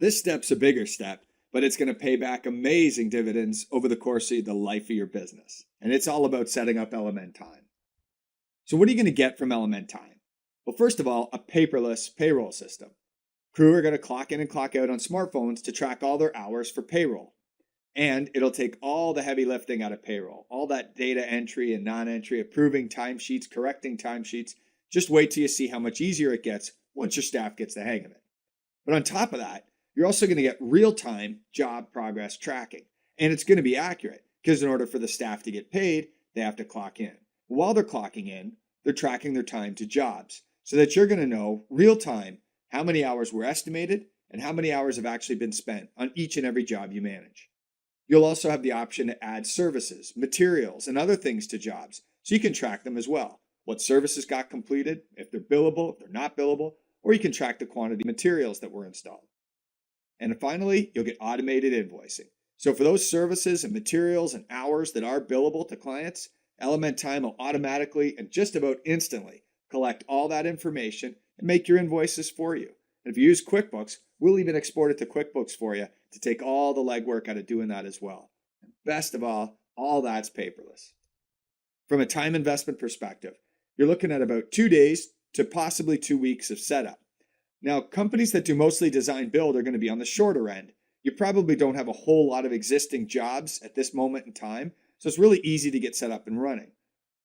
This step's a bigger step, but it's going to pay back amazing dividends over the course of the life of your business. And it's all about setting up LMN Time. So what are you going to get from LMN Time? Well, first of all, a paperless payroll system. Crew are going to clock in and clock out on smartphones to track all their hours for payroll. And it'll take all the heavy lifting out of payroll, all that data entry and non-entry, approving timesheets, correcting timesheets. Just wait till you see how much easier it gets once your staff gets the hang of it. But on top of that, you're also going to get real-time job progress tracking. And it's going to be accurate because in order for the staff to get paid, they have to clock in. While they're clocking in, they're tracking their time to jobs so that you're going to know real-time how many hours were estimated and how many hours have actually been spent on each and every job you manage. You'll also have the option to add services, materials, and other things to jobs so you can track them as well. What services got completed, if they're billable, if they're not billable, or you can track the quantity of materials that were installed. And finally, you'll get automated invoicing. So for those services and materials and hours that are billable to clients, LMN Time will automatically and just about instantly collect all that information and make your invoices for you. And if you use QuickBooks, we'll even export it to QuickBooks for you to take all the legwork out of doing that as well. And best of all that's paperless. From a time investment perspective, you're looking at about 2 days to possibly 2 weeks of setup. Now, companies that do mostly design build are going to be on the shorter end. You probably don't have a whole lot of existing jobs at this moment in time, so it's really easy to get set up and running.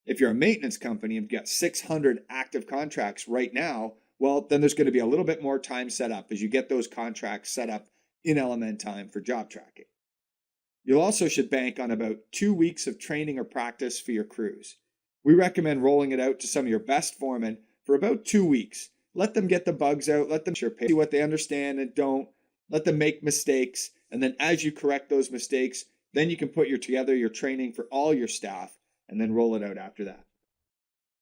If you're a maintenance company and you've got 600 active contracts right now, well, then there's going to be a little bit more time set up as you get those contracts set up in LMN Time for job tracking. You also should bank on about 2 weeks of training or practice for your crews. We recommend rolling it out to some of your best foremen for about 2 weeks. Let them get the bugs out, let them see what they understand and don't, let them make mistakes, and then as you correct those mistakes, then you can put together your training for all your staff and then roll it out after that.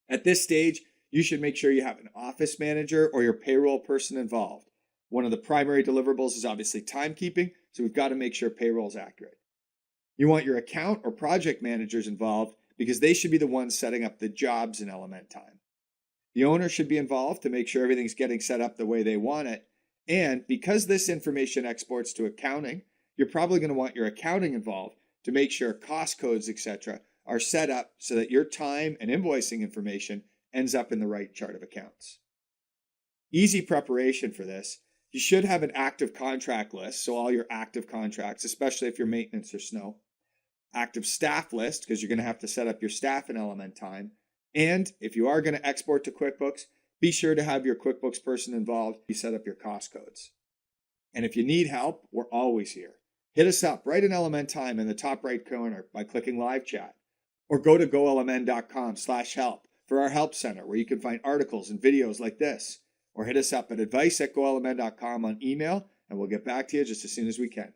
At this stage, you should make sure you have an office manager or your payroll person involved. One of the primary deliverables is obviously timekeeping, so we've got to make sure payroll is accurate. You want your account or project managers involved because they should be the ones setting up the jobs in LMN Time. The owner should be involved to make sure everything's getting set up the way they want it. And because this information exports to accounting, you're probably going to want your accounting involved to make sure cost codes, etc., are set up so that your time and invoicing information ends up in the right chart of accounts. Easy preparation for this. You should have an active contract list, so all your active contracts, especially if you're maintenance or snow. Active staff list, because you're going to have to set up your staff in LMN Time. And if you are going to export to QuickBooks, be sure to have your QuickBooks person involved. You set up your cost codes. And if you need help, we're always here. Hit us up right in LMN Time in the top right corner by clicking live chat. Or go to golmn.com/help for our help center where you can find articles and videos like this. Or hit us up at advice@golmn.com on email and we'll get back to you just as soon as we can.